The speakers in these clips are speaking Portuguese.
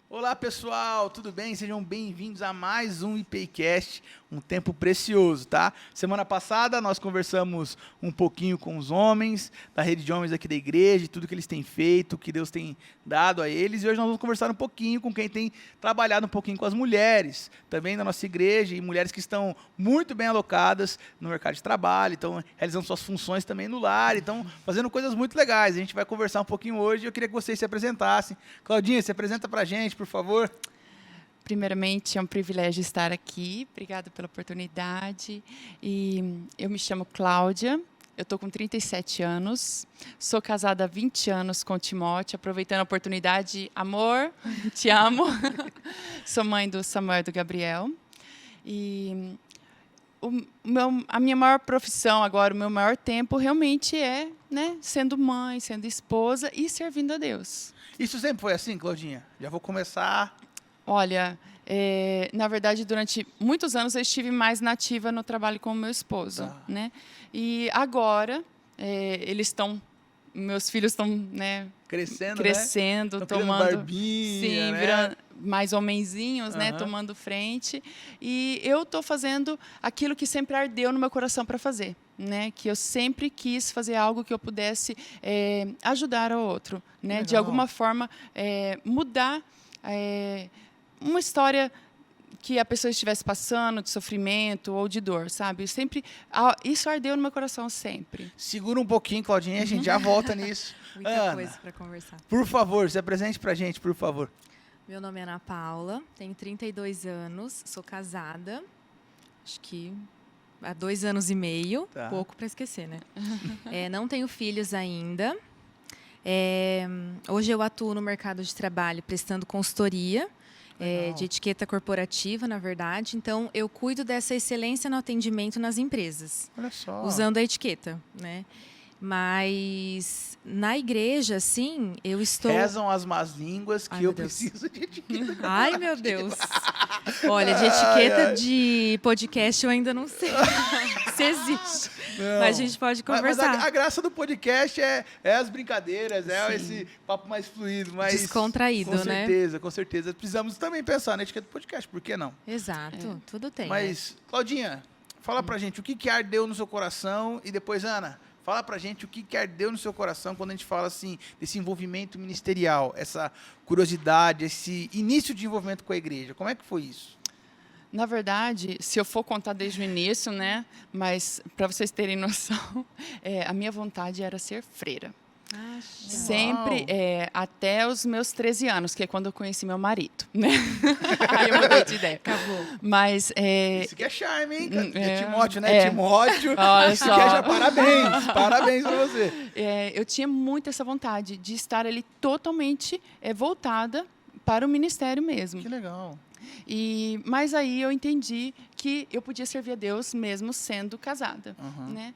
Olá pessoal, tudo bem? Sejam bem-vindos a mais um IPCast, um tempo precioso, tá? Semana passada nós conversamos um pouquinho com os homens, da rede de homens aqui da igreja, tudo que eles têm feito, o que Deus tem dado a eles, e hoje nós vamos conversar um pouquinho com quem tem trabalhado um pouquinho com as mulheres, também da nossa igreja, e mulheres que estão muito bem alocadas no mercado de trabalho, estão realizando suas funções também no lar, estão fazendo coisas muito legais. A gente vai conversar um pouquinho hoje, e eu queria que vocês se apresentassem. Claudinha, se apresenta pra gente, por favor. Primeiramente, é um privilégio estar aqui. Obrigada pela oportunidade. E eu me chamo Cláudia, eu estou com 37 anos, sou casada há 20 anos com o Timóteo, aproveitando a oportunidade, amor, te amo. Sou mãe do Samuel e do Gabriel. E a minha maior profissão agora, o meu maior tempo realmente é, né, sendo mãe, sendo esposa e servindo a Deus. Isso sempre foi assim, Claudinha? Já vou começar. Olha, na verdade, durante muitos anos eu estive mais nativa no trabalho com o meu esposo, Tá. né? E agora meus filhos estão, né, Crescendo, crescendo, Tão tomando, barbinha, sim, né? virando mais homenzinhos, né, Aham. tomando frente. E eu estou fazendo aquilo que sempre ardeu no meu coração para fazer, né? Que eu sempre quis fazer algo que eu pudesse ajudar ao outro, né? De Legal. alguma forma mudar uma história que a pessoa estivesse passando de sofrimento ou de dor, sabe? Isso ardeu no meu coração sempre. Segura um pouquinho, Claudinha, a gente já volta nisso. Muita Ana, coisa para conversar. por favor, se apresente pra gente, por favor. Meu nome é Ana Paula, tenho 32 anos, sou casada, acho que há 2 anos e meio, Tá. pouco para esquecer, né? Não tenho filhos ainda. Hoje eu atuo no mercado de trabalho prestando consultoria, Legal. de etiqueta corporativa, na verdade. Então, eu cuido dessa excelência no atendimento nas empresas, Olha só. usando a etiqueta, né? Mas na igreja, sim, eu estou... Rezam as más línguas que Ai, eu meu Deus. preciso de etiqueta. Ai, meu Deus. Olha, de etiqueta de podcast eu ainda não sei se existe. Não. Mas a gente pode Mas conversar. a graça do podcast é as brincadeiras, Sim. esse papo mais fluido, mais... Descontraído, com né? certeza, com certeza. Precisamos também pensar na etiqueta do podcast, por que não? Exato, tudo tem. Mas, Claudinha, fala pra gente o que ardeu no seu coração e depois, Ana, fala pra gente o que ardeu no seu coração quando a gente fala assim desse envolvimento ministerial, essa curiosidade, esse início de envolvimento com a igreja. Como é que foi isso? Na verdade, se eu for contar desde o início, né? Mas para vocês terem noção, a minha vontade era ser freira. Acha. Sempre, até os meus 13 anos, que é quando eu conheci meu marido, né? Aí eu mudei de ideia. Acabou. Mas Isso que é charme, hein? cara? É, Timóteo, né? é. Timóteo. Olha Isso só. que é já parabéns. Parabéns pra você. eu tinha muito essa vontade de estar ali totalmente voltada para o ministério mesmo. Que legal. Mas aí eu entendi que eu podia servir a Deus mesmo sendo casada, Uhum. né?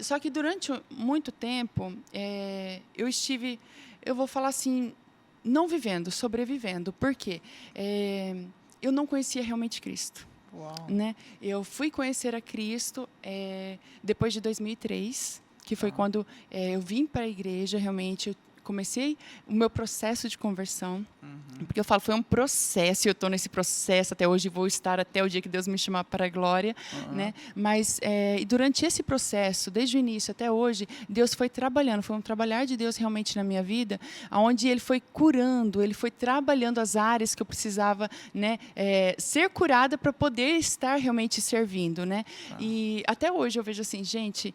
Só que durante muito tempo eu vou falar assim, não vivendo, sobrevivendo. Por quê? Eu não conhecia realmente Cristo. Uau. Né? Eu fui conhecer a Cristo depois de 2003, que foi quando eu vim para a igreja, realmente eu comecei o meu processo de conversão, porque eu falo, foi um processo, e eu estou nesse processo até hoje, vou estar até o dia que Deus me chamar para a glória, né? Mas e durante esse processo, desde o início até hoje, Deus foi trabalhando, foi um trabalhar de Deus realmente na minha vida, onde Ele foi curando, Ele foi trabalhando as áreas que eu precisava, né, ser curada para poder estar realmente servindo, né? E até hoje eu vejo assim, gente,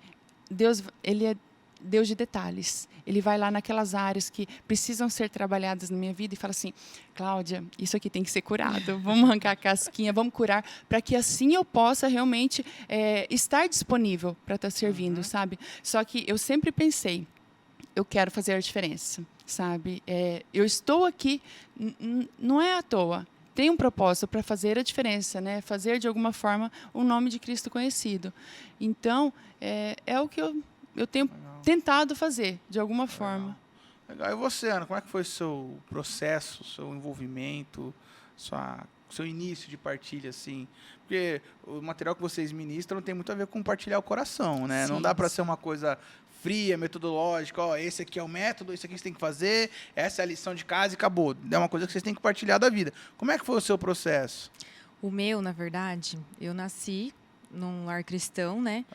Deus, Ele é Deus de detalhes. Ele vai lá naquelas áreas que precisam ser trabalhadas na minha vida e fala assim, Cláudia, isso aqui tem que ser curado. Vamos arrancar a casquinha, vamos curar, para que assim eu possa realmente estar disponível para estar servindo, sabe? Só que eu sempre pensei, eu quero fazer a diferença, sabe? Eu estou aqui, não é à toa. Tem um propósito para fazer a diferença, né? Fazer, de alguma forma, o nome de Cristo conhecido. Então, é o que eu tenho tentado fazer, de alguma forma. Legal. E você, Ana, como é que foi o seu processo, seu envolvimento, seu início de partilha, assim? Porque o material que vocês ministram tem muito a ver com compartilhar o coração, né? Sim, não dá para ser uma coisa fria, metodológica, ó, esse aqui é o método, isso aqui você tem que fazer, essa é a lição de casa e acabou. É uma coisa que vocês têm que partilhar da vida. Como é que foi o seu processo? O meu, na verdade, eu nasci num lar cristão, né?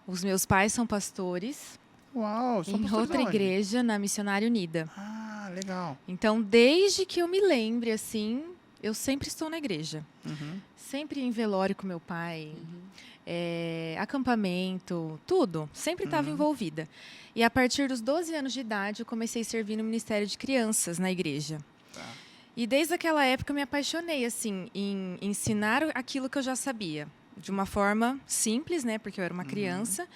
Os meus pais são pastores. Uau, em outra igreja, na Missionária Unida. Ah, legal. Então, desde que eu me lembre, assim, eu sempre estou na igreja. Sempre em velório com meu pai, acampamento, tudo. Sempre estava envolvida. E a partir dos 12 anos de idade, eu comecei a servir no Ministério de Crianças na igreja. E desde aquela época eu me apaixonei, assim, em ensinar aquilo que eu já sabia. De uma forma simples, né? Porque eu era uma criança.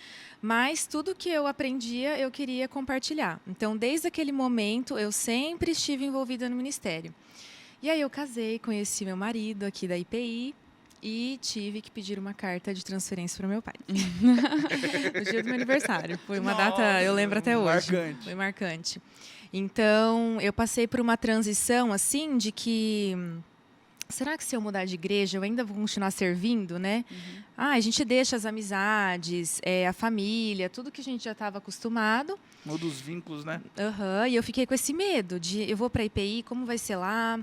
Mas tudo que eu aprendia, eu queria compartilhar. Então, desde aquele momento, eu sempre estive envolvida no ministério. E aí eu casei, conheci meu marido aqui da IPI e tive que pedir uma carta de transferência para meu pai. No dia do meu aniversário. Foi uma data, eu lembro até hoje. Marcante. Foi marcante. Então, eu passei por uma transição, assim, de que... Será que se eu mudar de igreja, eu ainda vou continuar servindo, né? A gente deixa as amizades, a família, tudo que a gente já estava acostumado. Muda os vínculos, né? E eu fiquei com esse medo de, eu vou para a IPI, como vai ser lá?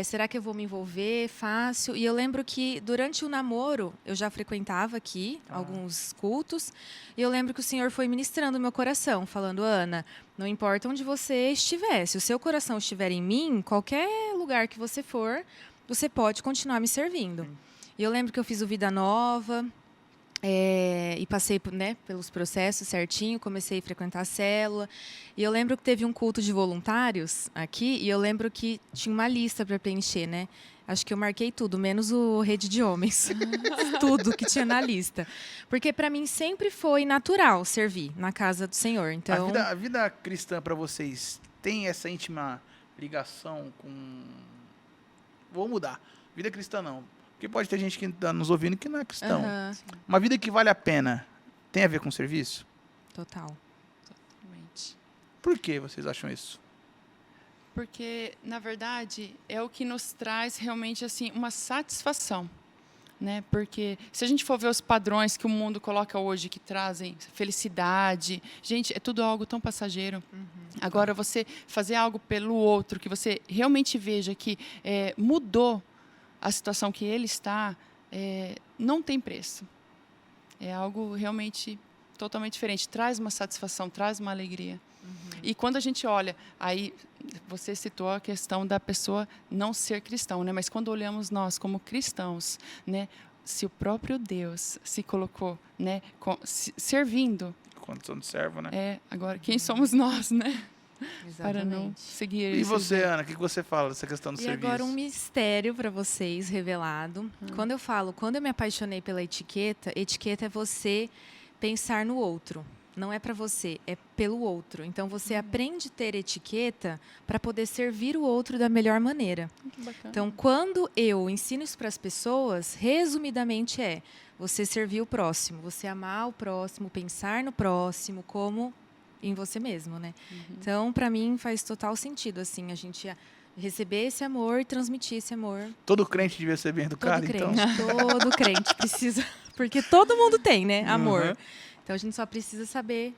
Será que eu vou me envolver fácil? E eu lembro que, durante o namoro, eu já frequentava aqui alguns cultos. E eu lembro que o Senhor foi ministrando no meu coração, falando, Ana, não importa onde você estiver, se o seu coração estiver em mim, qualquer lugar que você for, você pode continuar me servindo. E eu lembro que eu fiz o Vida Nova e passei, né, pelos processos certinho, comecei a frequentar a célula. E eu lembro que teve um culto de voluntários aqui e eu lembro que tinha uma lista para preencher, né? Acho que eu marquei tudo, menos o Rede de Homens. Tudo que tinha na lista. Porque para mim sempre foi natural servir na casa do Senhor. Então, A vida cristã para vocês tem essa íntima ligação com... Vou mudar. Vida cristã não. Porque pode ter gente que está nos ouvindo que não é cristão. Uma vida que vale a pena tem a ver com serviço? Total. Totalmente. Por que vocês acham isso? Porque, na verdade, é o que nos traz realmente assim uma satisfação. Né? Porque se a gente for ver os padrões que o mundo coloca hoje, que trazem felicidade, gente, é tudo algo tão passageiro. Agora, você fazer algo pelo outro, que você realmente veja que mudou a situação que ele está, não tem preço. É algo realmente totalmente diferente. Traz uma satisfação, traz uma alegria. E quando a gente olha, aí você citou a questão da pessoa não ser cristão, né? Mas quando olhamos nós como cristãos, né? Se o próprio Deus se colocou, né? Servindo. Condição de servo, né? Agora, quem somos nós, né? Exatamente. Para não seguir. E você, Ana, o que você fala dessa questão do E serviço? agora um mistério para vocês, revelado. Quando eu me apaixonei pela etiqueta é você pensar no outro. Não é para você, é pelo outro. Então, você aprende a ter etiqueta para poder servir o outro da melhor maneira. Que bacana. Então, quando eu ensino isso para as pessoas, resumidamente você servir o próximo, você amar o próximo, pensar no próximo como em você mesmo, né? Então, para mim, faz total sentido, assim, a gente receber esse amor e transmitir esse amor. Todo crente devia ser bem educado, então? Todo crente precisa, porque todo mundo tem, né? Amor. Então, a gente só precisa saber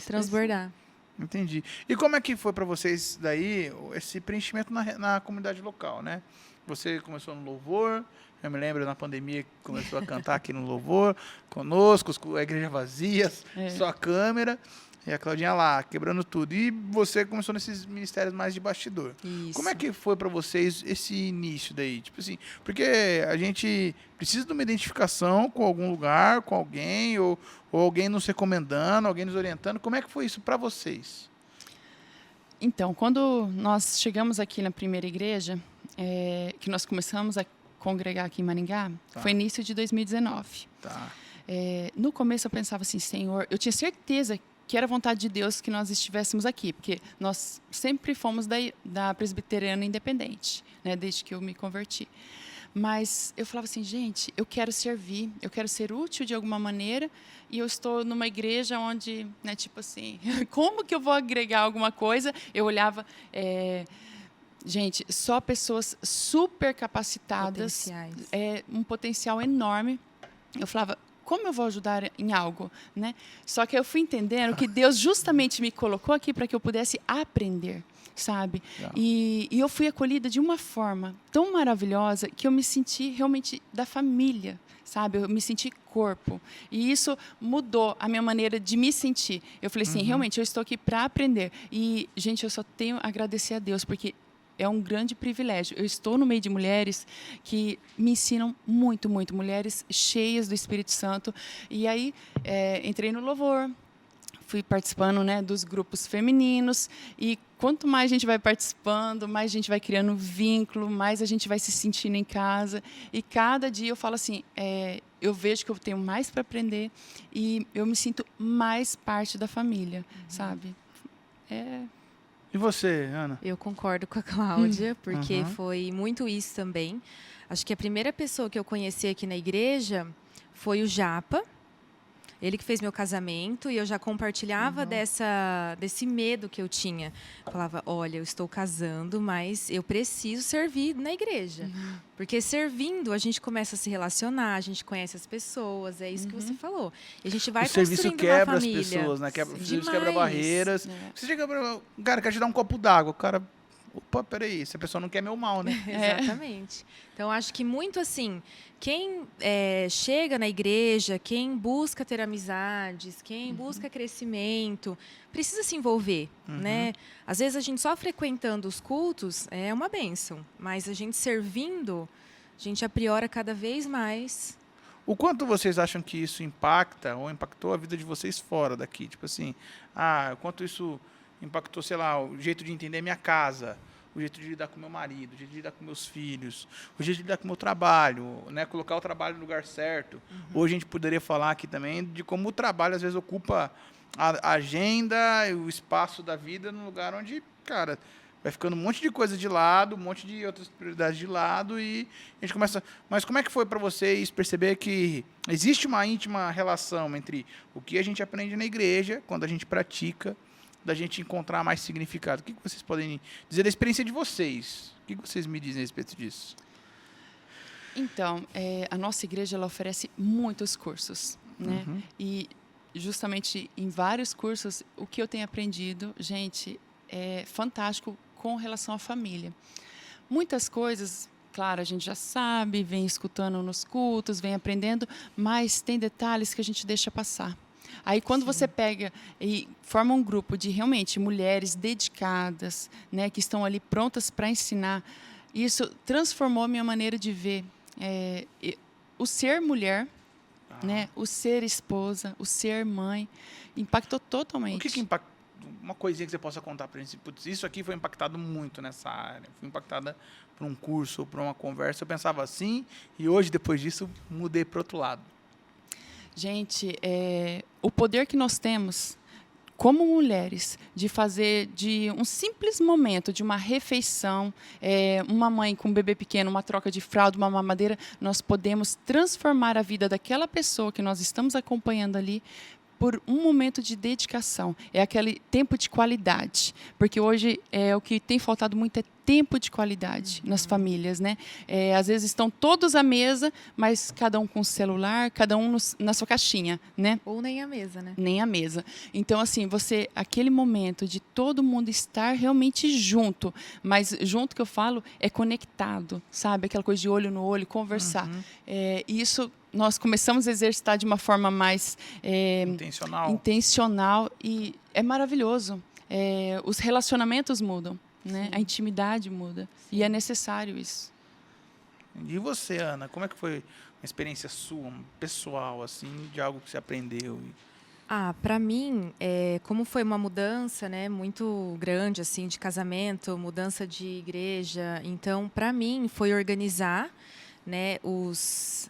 transbordar. Entendi. E como é que foi para vocês daí esse preenchimento na comunidade local, né? Você começou no louvor, eu me lembro na pandemia que começou a cantar aqui no louvor, conosco, com a igreja vazia, só a câmera, e a Claudinha lá, quebrando tudo. E você começou nesses ministérios mais de bastidor. Isso. Como é que foi para vocês esse início daí? Tipo assim, porque a gente precisa de uma identificação com algum lugar, com alguém, ou alguém nos recomendando, alguém nos orientando. Como é que foi isso para vocês? Então, quando nós chegamos aqui na primeira igreja, que nós começamos a congregar aqui em Maringá, foi início de 2019. Tá. No começo eu pensava assim, Senhor, eu tinha certeza que era vontade de Deus que nós estivéssemos aqui, porque nós sempre fomos da Presbiteriana Independente, né, desde que eu me converti. Mas eu falava assim, gente, eu quero servir, eu quero ser útil de alguma maneira, e eu estou numa igreja onde, né, tipo assim, como que eu vou agregar alguma coisa? Eu olhava, gente, só pessoas super capacitadas, um potencial enorme. Eu falava, como eu vou ajudar em algo, né? Só que eu fui entendendo que Deus justamente me colocou aqui para que eu pudesse aprender, sabe? E eu fui acolhida de uma forma tão maravilhosa que eu me senti realmente da família, sabe? Eu me senti corpo. E isso mudou a minha maneira de me sentir. Eu falei assim, realmente, eu estou aqui para aprender. E, gente, eu só tenho a agradecer a Deus, porque é um grande privilégio. Eu estou no meio de mulheres que me ensinam muito, muito. Mulheres cheias do Espírito Santo. E aí, entrei no louvor, fui participando, né, dos grupos femininos. E quanto mais a gente vai participando, mais a gente vai criando vínculo, mais a gente vai se sentindo em casa. E cada dia eu falo assim, eu vejo que eu tenho mais para aprender e eu me sinto mais parte da família, sabe? E você, Ana? Eu concordo com a Cláudia, porque foi muito isso também. Acho que a primeira pessoa que eu conheci aqui na igreja foi o Japa. Ele que fez meu casamento e eu já compartilhava desse medo que eu tinha. Falava, olha, eu estou casando, mas eu preciso servir na igreja. Porque servindo, a gente começa a se relacionar, a gente conhece as pessoas, é isso que você falou. E a gente vai construindo uma família. O serviço quebra as pessoas, né? O serviço quebra barreiras. Você chega para o cara quer te dar um copo d'água, o cara... Opa, peraí, se a pessoa não quer meu mal, né? Exatamente. Então, acho que muito assim, quem chega na igreja, quem busca ter amizades, quem busca crescimento, precisa se envolver, né? Às vezes, a gente só frequentando os cultos é uma bênção, mas a gente servindo, a gente apriora cada vez mais. O quanto vocês acham que isso impacta ou impactou a vida de vocês fora daqui? Tipo assim, o quanto isso... impactou, sei lá, o jeito de entender minha casa, o jeito de lidar com meu marido, o jeito de lidar com meus filhos, o jeito de lidar com o meu trabalho, né? Colocar o trabalho no lugar certo. Hoje a gente poderia falar aqui também de como o trabalho às vezes ocupa a agenda e o espaço da vida num lugar onde, cara, vai ficando um monte de coisa de lado, um monte de outras prioridades de lado e a gente começa... Mas como é que foi para vocês perceber que existe uma íntima relação entre o que a gente aprende na igreja, quando a gente pratica, da gente encontrar mais significado? O que vocês podem dizer da experiência de vocês? O que vocês me dizem a respeito disso? Então, a nossa igreja ela oferece muitos cursos, né? E justamente em vários cursos, o que eu tenho aprendido, gente, é fantástico com relação à família. Muitas coisas, claro, a gente já sabe, vem escutando nos cultos, vem aprendendo, mas tem detalhes que a gente deixa passar. Aí, quando você pega e forma um grupo de realmente mulheres dedicadas, né, que estão ali prontas para ensinar, isso transformou a minha maneira de ver o ser mulher, né, o ser esposa, o ser mãe, impactou totalmente. O que impactou? Uma coisinha que você possa contar para a gente. Putz, isso aqui foi impactado muito nessa área. Fui impactada por um curso, por uma conversa. Eu pensava assim e hoje, depois disso, mudei para o outro lado. Gente, o poder que nós temos como mulheres de fazer de um simples momento, de uma refeição, uma mãe com um bebê pequeno, uma troca de fralda, uma mamadeira, nós podemos transformar a vida daquela pessoa que nós estamos acompanhando ali por um momento de dedicação. É aquele tempo de qualidade. Porque hoje o que tem faltado muito é tempo de qualidade nas famílias, né? Às vezes estão todos à mesa, mas cada um com o celular, cada um na sua caixinha, né? Ou nem a mesa, né? Nem a mesa. Então, assim, aquele momento de todo mundo estar realmente junto, mas junto que eu falo é conectado, sabe? Aquela coisa de olho no olho, conversar. Isso nós começamos a exercitar de uma forma mais intencional e é maravilhoso. Os relacionamentos mudam. Né? A intimidade muda. Sim. E é necessário isso. E você, Ana, como é que foi uma experiência sua, pessoal, assim, de algo que você aprendeu? Para mim, como foi uma mudança, né, muito grande, assim, de casamento, mudança de igreja, então, para mim, foi organizar, né, os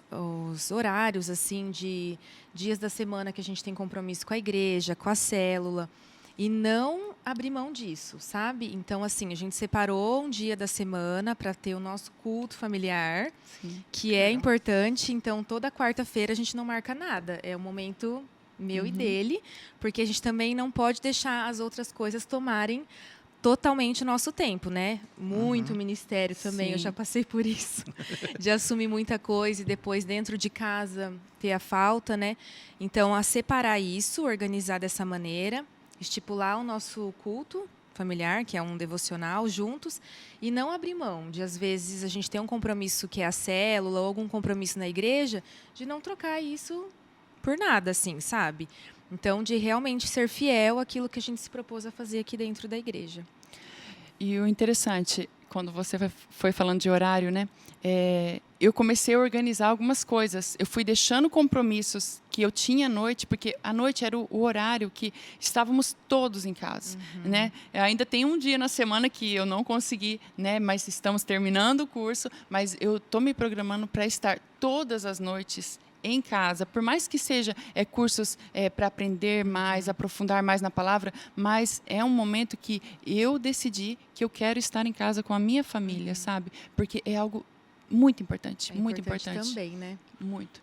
horários, assim, de dias da semana que a gente tem compromisso com a igreja, com a célula, e não abrir mão disso, sabe? Então, assim, a gente separou um dia da semana para ter o nosso culto familiar, sim, que é importante. Então, toda quarta-feira a gente não marca nada. É o momento meu e dele, porque a gente também não pode deixar as outras coisas tomarem totalmente o nosso tempo, né? Muito ministério também, sim, eu já passei por isso, de assumir muita coisa e depois dentro de casa ter a falta, né? Então, a separar isso, organizar dessa maneira, estipular o nosso culto familiar, que é um devocional, juntos, e não abrir mão de, às vezes, a gente tem um compromisso que é a célula ou algum compromisso na igreja, de não trocar isso por nada, assim, sabe? Então, de realmente ser fiel àquilo que a gente se propôs a fazer aqui dentro da igreja. E o interessante, quando você foi falando de horário, né? Eu comecei a organizar algumas coisas. Eu fui deixando compromissos que eu tinha à noite, porque à noite era o horário que estávamos todos em casa, né? Ainda tem um dia na semana que eu não consegui, né? Mas estamos terminando o curso, mas eu estou me programando para estar todas as noites em casa, por mais que seja cursos para aprender mais, aprofundar mais na palavra, mas é um momento que eu decidi que eu quero estar em casa com a minha família, sabe? Porque é algo muito importante, muito importante também, né? Muito.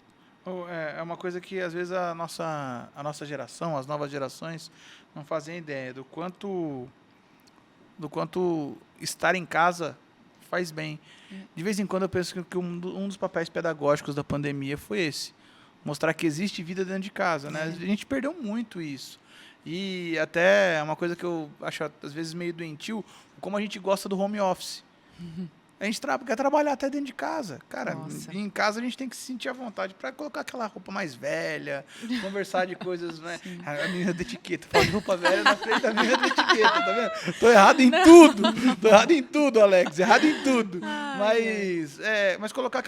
É uma coisa que às vezes a nossa geração, as novas gerações, não fazem ideia do quanto estar em casa faz bem. De vez em quando eu penso que um dos papéis pedagógicos da pandemia foi esse. Mostrar que existe vida dentro de casa, né? A gente perdeu muito isso. E até é uma coisa que eu acho, às vezes, meio doentio, como a gente gosta do home office. A gente quer trabalhar até dentro de casa. Cara, em casa a gente tem que se sentir à vontade para colocar aquela roupa mais velha, conversar de coisas, né? A menina da etiqueta, fala de roupa velha na frente da menina da etiqueta, tá vendo? Tô errado em tudo. Tô errado em tudo, Alex. Errado em tudo. Mas colocar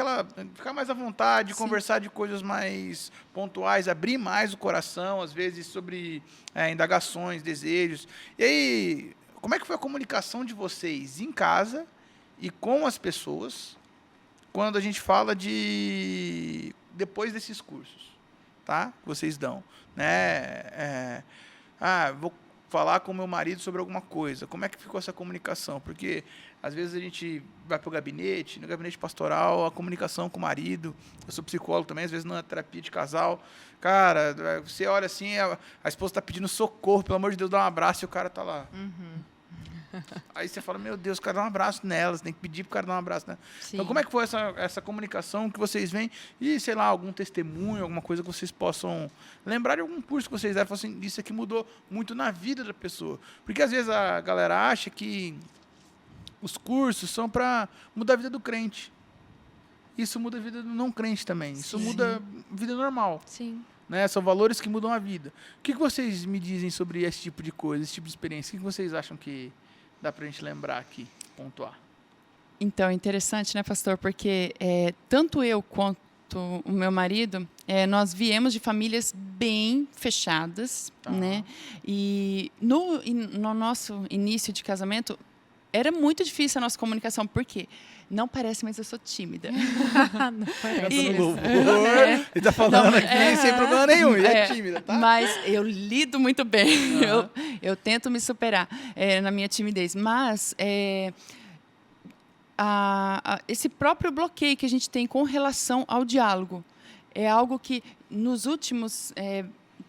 ficar mais à vontade, conversar de coisas mais pontuais, abrir mais o coração, às vezes, sobre indagações, desejos. E aí, como é que foi a comunicação de vocês em casa e com as pessoas, quando a gente fala depois desses cursos, tá? Que vocês dão, né? Vou falar com o meu marido sobre alguma coisa. Como é que ficou essa comunicação? Porque às vezes a gente vai para o gabinete, no gabinete pastoral, a comunicação com o marido. Eu sou psicólogo também, às vezes na terapia de casal. Cara, você olha assim, a esposa está pedindo socorro, pelo amor de Deus, dá um abraço e o cara está lá. Aí você fala, meu Deus, o cara dá um abraço nela, você tem que pedir pro cara dar um abraço nela. Sim. Então, como é que foi essa comunicação que vocês veem? E, sei lá, algum testemunho, alguma coisa que vocês possam lembrar de algum curso que vocês deram, assim, isso aqui mudou muito na vida da pessoa. Porque, às vezes, a galera acha que os cursos são para mudar a vida do crente. Isso muda a vida do não crente também. Isso muda a vida normal. Sim. Né? São valores que mudam a vida. O que vocês me dizem sobre esse tipo de coisa, esse tipo de experiência? O que vocês acham que dá para a gente lembrar aqui, pontuar? Então, é interessante, né, pastor? Porque tanto eu quanto o meu marido, nós viemos de famílias bem fechadas, né? E no nosso início de casamento, era muito difícil a nossa comunicação. Por quê? Não parece, mas eu sou tímida. Não parece. Ele está falando aqui sem problema nenhum, ele é tímida, tá? Mas eu lido muito bem, eu tento me superar na minha timidez. Mas esse próprio bloqueio que a gente tem com relação ao diálogo é algo que nos últimos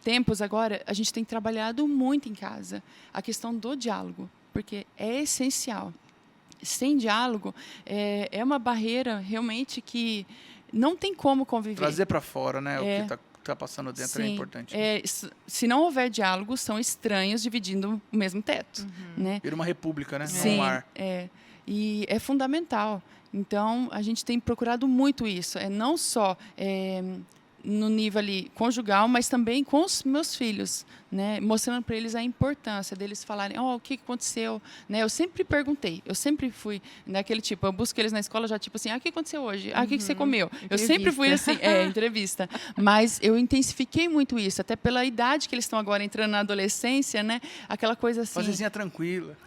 tempos agora, a gente tem trabalhado muito em casa a questão do diálogo, porque é essencial. Sem diálogo, é uma barreira realmente que não tem como conviver. Trazer para fora, né? O que está passando dentro é importante. Se não houver diálogo, são estranhos dividindo o mesmo teto. Né? Vira uma república, né? Sim, um lar. E é fundamental. Então, a gente tem procurado muito isso. Não só no nível ali conjugal, mas também com os meus filhos, né? Mostrando para eles a importância deles falarem, o que aconteceu, né? Eu sempre perguntei, eu sempre fui daquele tipo, eu busco eles na escola já tipo assim, o que aconteceu hoje? O que você comeu? Eu sempre fui assim, entrevista. Mas eu intensifiquei muito isso, até pela idade que eles estão agora entrando na adolescência, né? Aquela coisa assim. Vozinha tranquila.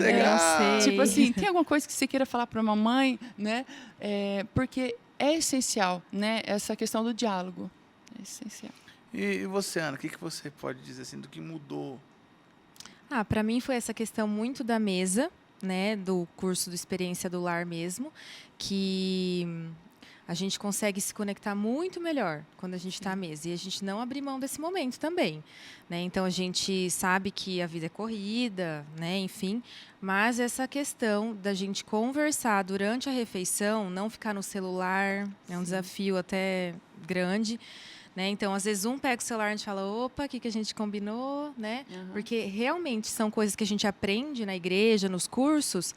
Legal. Tipo assim, tem alguma coisa que você queira falar para a mamãe, né? Porque é essencial, né? Essa questão do diálogo. É essencial. E você, Ana, o que você pode dizer assim, do que mudou? Para mim foi essa questão muito da mesa, né? Do curso do Experiência do Lar mesmo, que a gente consegue se conectar muito melhor quando a gente está à mesa. E a gente não abrir mão desse momento também. Né? Então, a gente sabe que a vida é corrida, né? Enfim. Mas essa questão da gente conversar durante a refeição, não ficar no celular, é um desafio até grande. Né? Então, às vezes, um pega o celular e a gente fala, opa, o que a gente combinou? Né? Porque realmente são coisas que a gente aprende na igreja, nos cursos,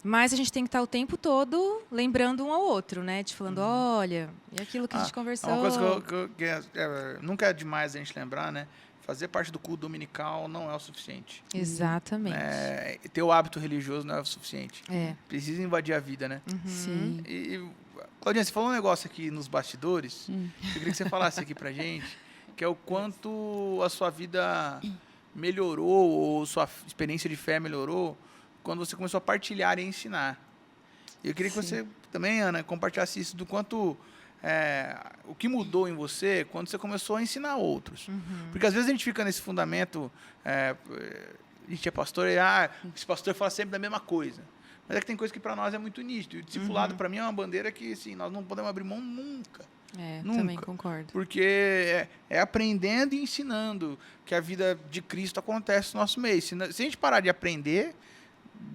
mas a gente tem que estar o tempo todo lembrando um ao outro, né? De falando, olha, e aquilo que a gente conversou. Uma coisa que nunca é demais a gente lembrar, né? Fazer parte do culto dominical não é o suficiente. Exatamente. Ter o hábito religioso não é o suficiente. Precisa invadir a vida, né? Sim. E Claudinha, você falou um negócio aqui nos bastidores, eu queria que você falasse aqui pra gente, que é o quanto a sua vida melhorou, ou sua experiência de fé melhorou, quando você começou a partilhar e ensinar. Eu queria que você também, Ana, compartilhasse isso do quanto o que mudou em você quando você começou a ensinar outros. Porque às vezes a gente fica nesse fundamento, a gente é pastor e esse pastor fala sempre da mesma coisa. Mas é que tem coisa que para nós é muito nítido. E o discipulado para mim é uma bandeira que assim, nós não podemos abrir mão nunca. Nunca. Também concordo. Porque é aprendendo e ensinando que a vida de Cristo acontece no nosso meio. Se a gente parar de aprender,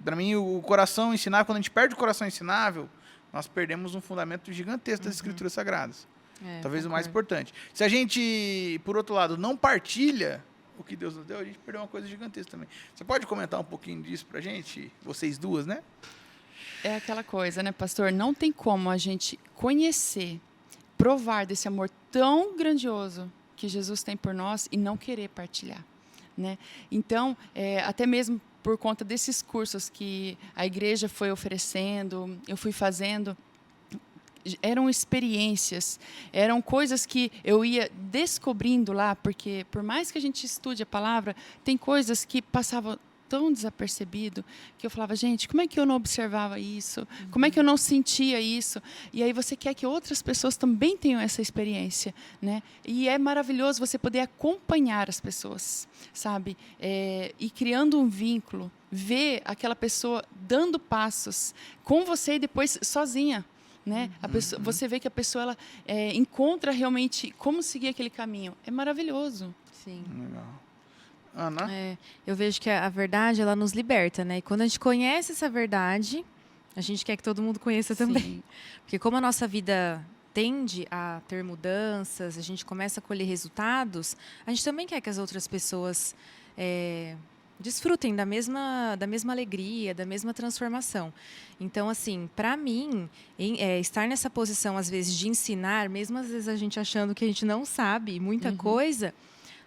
para mim, o coração ensinável, quando a gente perde o coração ensinável, nós perdemos um fundamento gigantesco das Escrituras Sagradas. Talvez o mais importante. Se a gente, por outro lado, não partilha o que Deus nos deu, a gente perdeu uma coisa gigantesca também. Você pode comentar um pouquinho disso pra gente? Vocês duas, né? É aquela coisa, né, pastor? Não tem como a gente conhecer, provar desse amor tão grandioso que Jesus tem por nós e não querer partilhar, né? Então, até mesmo por conta desses cursos que a igreja foi oferecendo, eu fui fazendo, eram experiências, eram coisas que eu ia descobrindo lá, porque por mais que a gente estude a palavra, tem coisas que passavam tão desapercebido, que eu falava, gente, como é que eu não observava isso? Como é que eu não sentia isso? E aí você quer que outras pessoas também tenham essa experiência, né? E é maravilhoso você poder acompanhar as pessoas, sabe? E criando um vínculo, ver aquela pessoa dando passos com você e depois sozinha. Né? Você vê que a pessoa ela, encontra realmente como seguir aquele caminho. É maravilhoso. Sim. Legal. Ana? Eu vejo que a verdade ela nos liberta, né? E quando a gente conhece essa verdade, a gente quer que todo mundo conheça também. Porque como a nossa vida tende a ter mudanças, a gente começa a colher resultados, a gente também quer que as outras pessoas desfrutem da mesma alegria, da mesma transformação. Então, assim, para mim, estar nessa posição, às vezes, de ensinar, mesmo às vezes a gente achando que a gente não sabe muita coisa,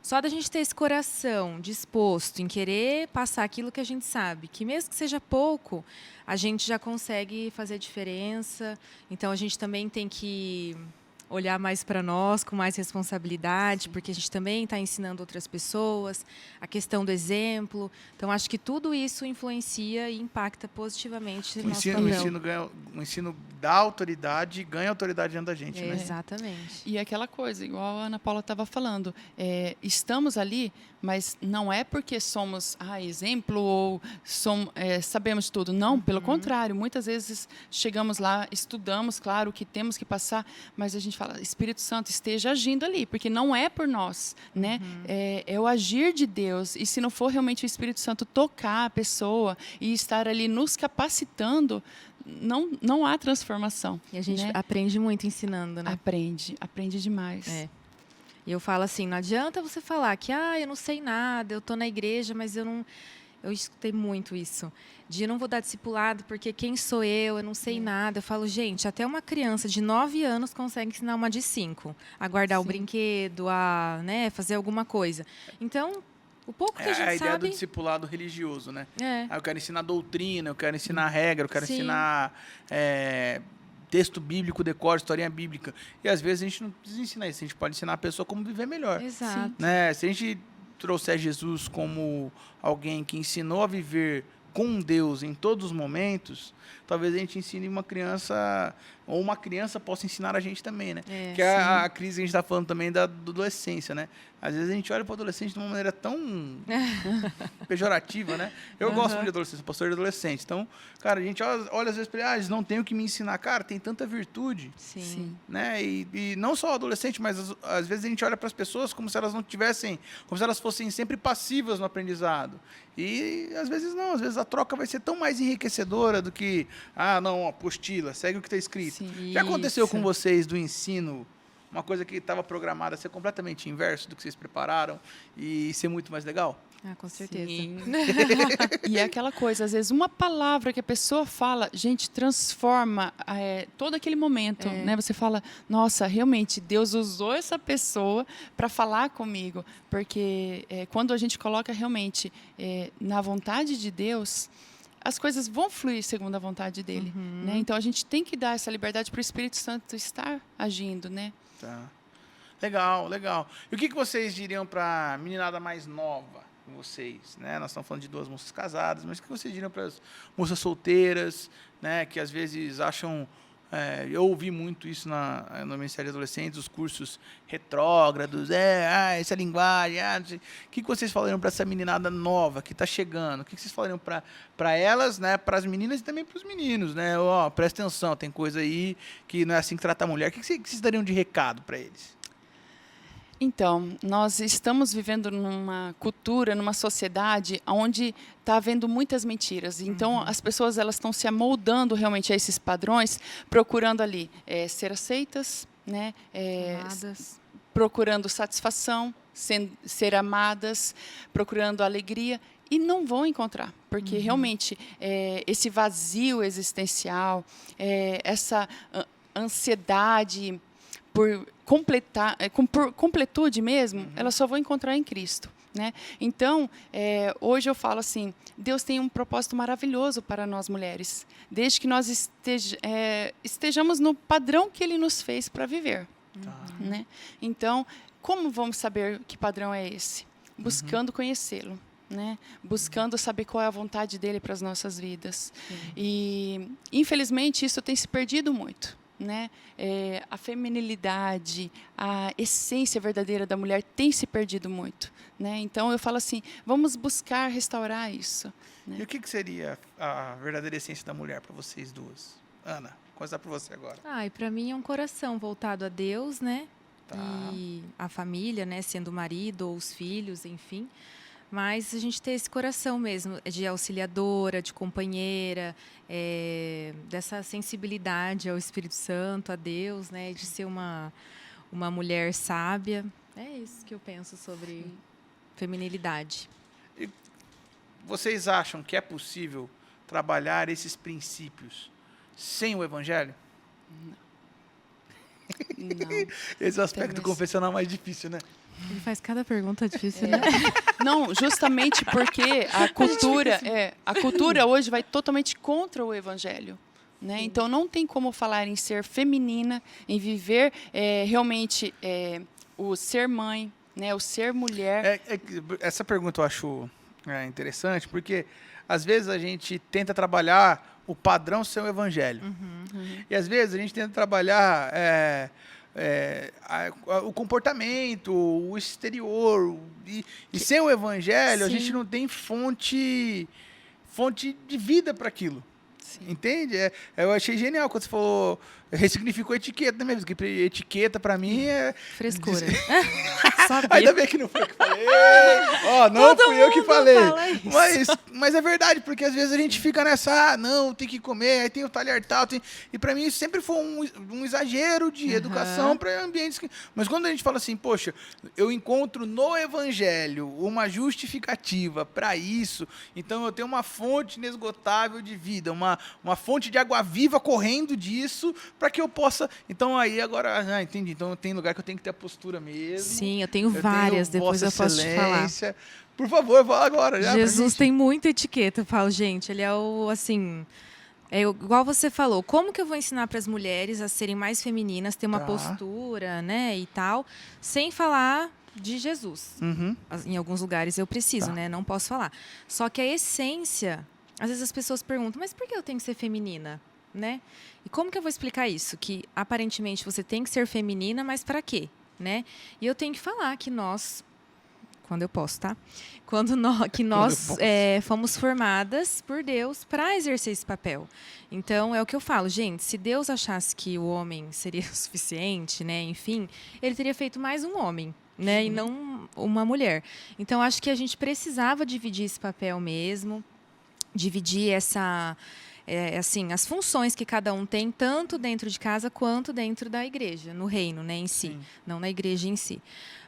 só da gente ter esse coração disposto em querer passar aquilo que a gente sabe, que mesmo que seja pouco, a gente já consegue fazer diferença. Então, a gente também tem que olhar mais para nós com mais responsabilidade, porque a gente também está ensinando outras pessoas, a questão do exemplo. Então, acho que tudo isso influencia e impacta positivamente no nosso papel. O ensino o ensino dá autoridade e ganha autoridade diante da gente, né? Exatamente. E aquela coisa, igual a Ana Paula estava falando, estamos ali, mas não é porque somos exemplo ou sabemos tudo. Não, pelo contrário. Muitas vezes chegamos lá, estudamos, claro, o que temos que passar, mas a gente fala, Espírito Santo, esteja agindo ali, porque não é por nós, né? É o agir de Deus. E se não for realmente o Espírito Santo tocar a pessoa e estar ali nos capacitando, não há transformação. E a gente né? aprende muito ensinando, né? Aprende demais. E eu falo assim, não adianta você falar que eu não sei nada, eu estou na igreja, mas eu não... Eu escutei muito isso, de não vou dar discipulado porque quem sou eu não sei nada. Eu falo, gente, até uma criança de 9 anos consegue ensinar uma de 5 a guardar o brinquedo, a fazer alguma coisa. Então, o pouco que a gente a ideia sabe... do discipulado religioso, né? É. Eu quero ensinar doutrina, eu quero ensinar regra, eu quero Sim. ensinar texto bíblico, decoro, historinha bíblica. E às vezes a gente não precisa ensinar isso, a gente pode ensinar a pessoa como viver melhor. Exato. Né? Se a gente trouxer Jesus como alguém que ensinou a viver com Deus em todos os momentos, talvez a gente ensine uma criança, ou uma criança possa ensinar a gente também, né? Que é a crise que a gente está falando também da adolescência, né? Às vezes a gente olha para o adolescente de uma maneira tão pejorativa, né? Eu gosto muito de adolescente, sou pastor de adolescente. Então, cara, a gente olha às vezes para eles, eles não têm o que me ensinar. Cara, tem tanta virtude. Sim. Né? E não só o adolescente, mas às vezes a gente olha para as pessoas como se elas não tivessem, como se elas fossem sempre passivas no aprendizado. E às vezes não, às vezes a troca vai ser tão mais enriquecedora do que, não, apostila, segue o que está escrito. Sim. Já aconteceu com vocês do ensino, uma coisa que estava programada a ser completamente inverso do que vocês prepararam e ser muito mais legal? Com certeza. Sim. E é aquela coisa, às vezes uma palavra que a pessoa fala, gente, transforma todo aquele momento, né? Você fala, nossa, realmente Deus usou essa pessoa para falar comigo, porque quando a gente coloca realmente na vontade de Deus, as coisas vão fluir segundo a vontade dele, né? Então a gente tem que dar essa liberdade para o Espírito Santo estar agindo, né? Tá. Legal, legal. E o que vocês diriam para a meninada mais nova? Vocês, né? Nós estamos falando de 2 moças casadas, mas o que vocês diriam para as moças solteiras, né? Que às vezes acham... eu ouvi muito isso no Ministério de Adolescentes, os cursos retrógrados, essa linguagem, o que vocês falariam para essa meninada nova que está chegando? O que vocês falariam para elas, né? Para as meninas e também para os meninos, né? Presta atenção, tem coisa aí que não é assim que trata a mulher. O que vocês dariam de recado para eles? Então, nós estamos vivendo numa cultura, numa sociedade onde está havendo muitas mentiras. Então, as pessoas elas estão se amoldando realmente a esses padrões, procurando ali ser aceitas, né? Amadas. Procurando satisfação, ser amadas, procurando alegria. E não vão encontrar, porque realmente esse vazio existencial, essa ansiedade por completar, por completude mesmo, elas só vão encontrar em Cristo, né? Então, hoje eu falo assim, Deus tem um propósito maravilhoso para nós mulheres, desde que nós estejamos no padrão que Ele nos fez para viver, né? Então, como vamos saber que padrão é esse? Buscando conhecê-lo, né? Buscando saber qual é a vontade dele para as nossas vidas. E, infelizmente, isso tem se perdido muito, né? A feminilidade, a essência verdadeira da mulher tem se perdido muito, né? Então, eu falo assim, vamos buscar restaurar isso, né? E o que seria a verdadeira essência da mulher para vocês duas? Ana, vou começar por você agora. E para mim é um coração voltado a Deus, né? Tá. E a família, né? Sendo o marido ou os filhos, enfim. Mas a gente ter esse coração mesmo, de auxiliadora, de companheira, dessa sensibilidade ao Espírito Santo, a Deus, né? De ser uma mulher sábia. É isso que eu penso sobre feminilidade. E vocês acham que é possível trabalhar esses princípios sem o Evangelho? Não. Esse é o aspecto do confessional mais difícil, né? Ele faz cada pergunta difícil, né? Não, justamente porque a cultura hoje vai totalmente contra o Evangelho, né? Então não tem como falar em ser feminina, em viver realmente o ser mãe, né? O ser mulher. Essa pergunta eu acho interessante, porque às vezes a gente tenta trabalhar o padrão ser o Evangelho. E às vezes a gente tenta trabalhar o comportamento, o exterior. E sem o evangelho, a Sim. gente não tem fonte de vida para aquilo. Sim. Entende? Eu achei genial quando você falou, ressignificou etiqueta mesmo, porque etiqueta para mim é... Frescura. Sabia. Ainda bem que não foi eu que falei. Ó, não Todo fui eu que mundo falei. fala isso. Mas é verdade, porque às vezes a gente fica nessa, não, tem que comer, aí tem o talher tal. E para mim isso sempre foi um exagero de educação para ambientes que... Mas quando a gente fala assim, poxa, eu encontro no evangelho uma justificativa para isso, então eu tenho uma fonte inesgotável de vida, uma fonte de água viva correndo disso, para que eu possa... Então aí agora, entendi. Então tem lugar que eu tenho que ter a postura mesmo. Sim, eu tenho várias, depois eu posso te falar. Por favor, fala agora. Já, Jesus tem muita etiqueta, eu falo, gente, ele é o, assim... igual você falou, como que eu vou ensinar para as mulheres a serem mais femininas, ter uma postura, né, e tal, sem falar de Jesus? Em alguns lugares eu preciso, né, não posso falar. Só que a essência, às vezes as pessoas perguntam, mas por que eu tenho que ser feminina, né? E como que eu vou explicar isso? Que aparentemente você tem que ser feminina, mas para quê, né? E eu tenho que falar que nós... Quando eu posso, tá? Que nós fomos formadas por Deus para exercer esse papel. Então, é o que eu falo, gente, se Deus achasse que o homem seria o suficiente, né, enfim, ele teria feito mais um homem, né, e não uma mulher. Então, acho que a gente precisava dividir esse papel mesmo, dividir assim, as funções que cada um tem, tanto dentro de casa quanto dentro da igreja, no reino, né, em si, não na igreja em si.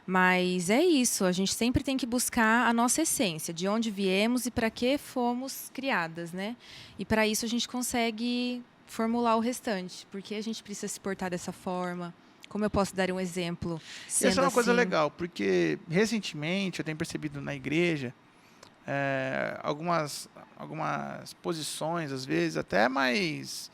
Mas é isso, a gente sempre tem que buscar a nossa essência, de onde viemos e para que fomos criadas, né? E para isso a gente consegue formular o restante, porque a gente precisa se portar dessa forma. Como eu posso dar um exemplo? Essa é uma coisa legal, porque recentemente eu tenho percebido na igreja algumas posições, às vezes, até mais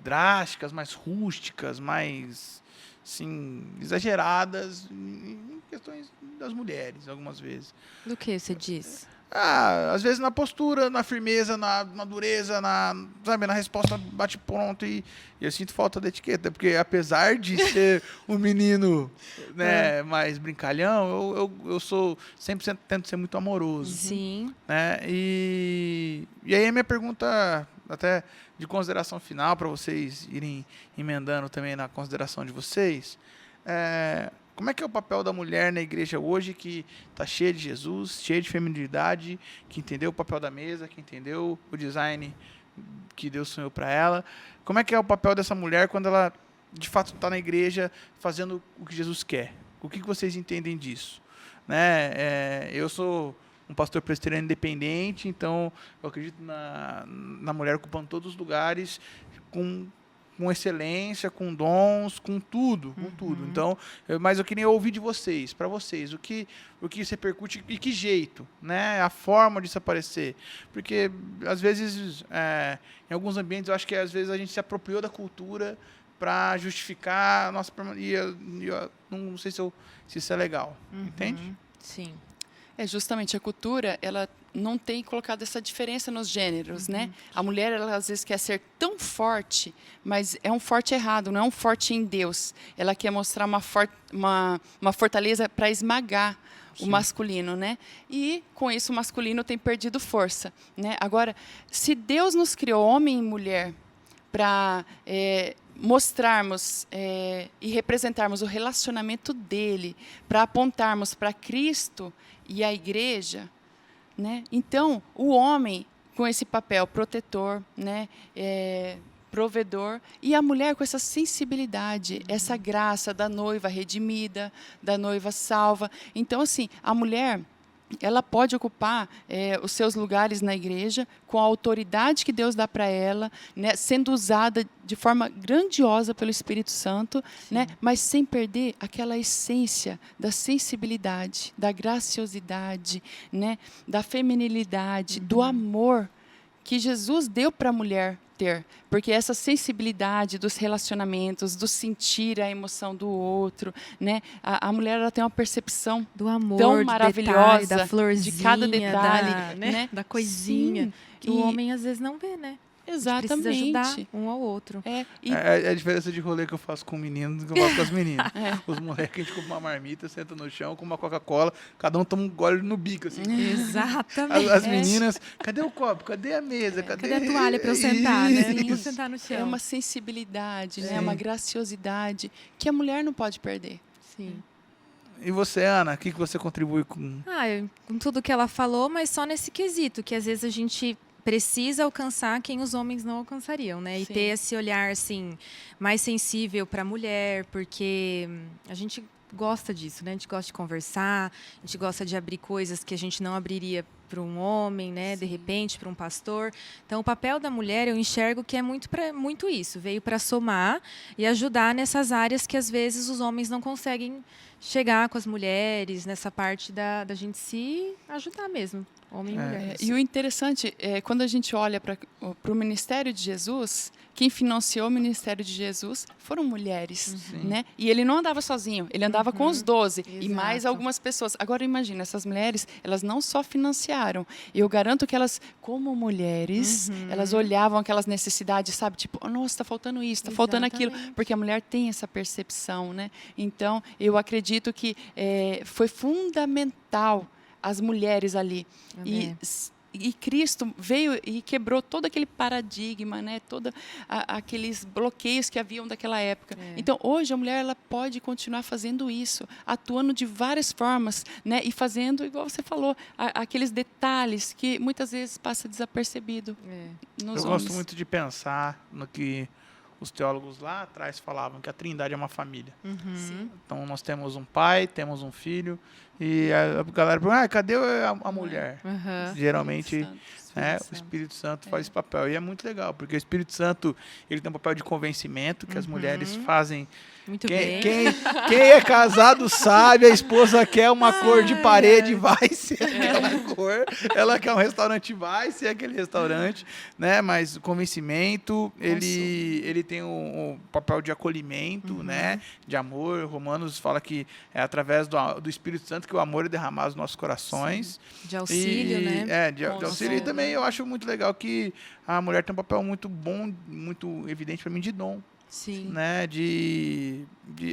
drásticas, mais rústicas, mais... assim, exageradas em questões das mulheres, algumas vezes. Do que você diz? Às vezes na postura, na firmeza, na dureza, na resposta bate-pronto, e eu sinto falta da etiqueta, porque apesar de ser um menino, né, mais brincalhão, eu sou sempre tento ser muito amoroso. Sim. Né? E aí a minha pergunta, até de consideração final, para vocês irem emendando também na consideração de vocês, como é que é o papel da mulher na igreja hoje, que está cheia de Jesus, cheia de feminilidade, que entendeu o papel da mesa, que entendeu o design que Deus sonhou para ela? Como é que é o papel dessa mulher quando ela, de fato, está na igreja fazendo o que Jesus quer? O que vocês entendem disso? Né? Eu sou um pastor presbiteriano independente, então eu acredito na mulher ocupando todos os lugares, com excelência, com dons, com tudo. Então, mas eu queria ouvir de vocês, para vocês, o que isso repercute e que jeito, né? A forma disso aparecer. Porque, às vezes, em alguns ambientes, eu acho que às vezes a gente se apropriou da cultura para justificar a nossa permanência. Eu não sei se isso é legal, entende? Sim. Justamente a cultura, ela não tem colocado essa diferença nos gêneros, né? A mulher, ela às vezes quer ser tão forte, mas é um forte errado, não é um forte em Deus. Ela quer mostrar uma fortaleza para esmagar o masculino, né? E com isso o masculino tem perdido força, né? Agora, se Deus nos criou homem e mulher para mostrarmos e representarmos o relacionamento dele, para apontarmos para Cristo e a igreja, né? Então, o homem com esse papel protetor, né? Provedor, e a mulher com essa sensibilidade, essa graça da noiva redimida, da noiva salva. Então, assim, a mulher, ela pode ocupar os seus lugares na igreja com a autoridade que Deus dá para ela, né, sendo usada de forma grandiosa pelo Espírito Santo, né, mas sem perder aquela essência da sensibilidade, da graciosidade, né, da feminilidade, do amor que Jesus deu para a mulher ter, porque essa sensibilidade dos relacionamentos, do sentir a emoção do outro, né? A mulher, ela tem uma percepção do amor, tão maravilhosa, detalhe, da florzinha, de cada detalhe, né? Da coisinha, Sim. que o homem às vezes não vê, né? A gente precisa Exatamente. ajudar um ao outro. É a diferença de rolê que eu faço com meninos do que eu faço com as meninas. Os moleques, a gente compra uma marmita, senta no chão, com uma Coca-Cola, cada um toma um gole no bico, assim. Exatamente. As meninas, cadê o copo? Cadê a mesa? Cadê a toalha para eu sentar, né? Isso. Vou sentar no chão. É uma sensibilidade, né? Sim. Uma graciosidade que a mulher não pode perder. Sim. E você, Ana, o que você contribui com... Com tudo que ela falou, mas só nesse quesito, que às vezes a gente precisa alcançar quem os homens não alcançariam, né? E Sim. ter esse olhar, assim, mais sensível para a mulher, porque a gente gosta disso, né? A gente gosta de conversar, a gente gosta de abrir coisas que a gente não abriria para um homem, né? De repente, para um pastor. Então, o papel da mulher, eu enxergo que é muito isso. Veio para somar e ajudar nessas áreas que, às vezes, os homens não conseguem chegar com as mulheres, nessa parte da gente se ajudar mesmo, homem e mulher. E o interessante é quando a gente olha para o ministério de Jesus, quem financiou o ministério de Jesus foram mulheres, né? E ele não andava sozinho, ele andava com os 12 e mais Exato. algumas pessoas. Agora imagina, essas mulheres, elas não só financiaram, eu garanto que elas, como mulheres, elas olhavam aquelas necessidades, sabe? Tipo, oh, nossa, está faltando isso, está faltando aquilo, Exatamente. porque a mulher tem essa percepção, né? Então, eu acredito que foi fundamental as mulheres ali. Amém. E Cristo veio e quebrou todo aquele paradigma, né? Todos aqueles bloqueios que haviam daquela época. Então, hoje, a mulher ela pode continuar fazendo isso, atuando de várias formas, né? E fazendo, igual você falou, aqueles detalhes que muitas vezes passa desapercebido nos Eu homens. gosto muito de pensar no que os teólogos lá atrás falavam, que a Trindade é uma família. Sim. Então, nós temos um pai, temos um filho, e a galera pergunta, cadê a mulher? Aham. Geralmente, Espírito Santo. o Espírito Santo faz esse papel. E é muito legal, porque o Espírito Santo ele tem um papel de convencimento que as mulheres fazem. Muito Quem, bem. quem é casado sabe, a esposa quer uma cor de parede, vai ser aquela cor. Ela quer um restaurante, vai ser aquele restaurante, né? Mas o convencimento, ele tem o papel de acolhimento, né? De amor. Romanos fala que é através do Espírito Santo que o amor é derramado nos nossos corações. De auxílio, né? De auxílio. E também eu acho muito legal que a mulher tem um papel muito bom, muito evidente para mim, de dom. Sim. Né,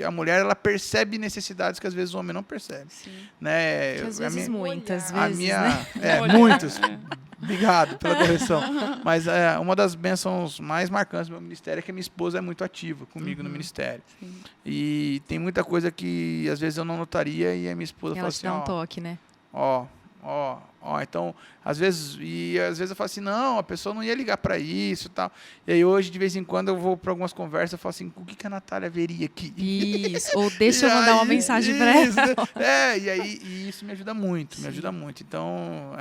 a mulher ela percebe necessidades que às vezes o homem não percebe, né? Que às vezes muitas A vezes, minha, né? muitos. Obrigado pela correção. Mas uma das bênçãos mais marcantes do meu ministério é que a minha esposa é muito ativa comigo no ministério. Sim. E tem muita coisa que às vezes eu não notaria e a minha esposa fala Ela te assim, dá um toque, né? Então, às vezes eu falo assim, não, a pessoa não ia ligar para isso e tal. E aí hoje, de vez em quando, eu vou para algumas conversas, eu falo assim, o que a Natália veria aqui? Isso. Ou deixa eu mandar uma mensagem para ela. E isso me ajuda muito, me ajuda muito. Então,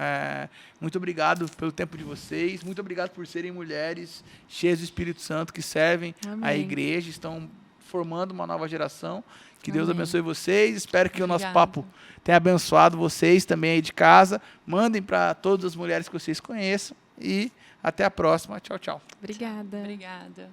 muito obrigado pelo tempo de vocês, muito obrigado por serem mulheres cheias do Espírito Santo, que servem a Amém. igreja, estão formando uma nova geração. Que Deus Amém. abençoe vocês. Espero que o nosso Obrigada. papo tenha abençoado vocês também aí de casa. Mandem para todas as mulheres que vocês conheçam. E até a próxima. Tchau, tchau. Obrigada. Obrigada.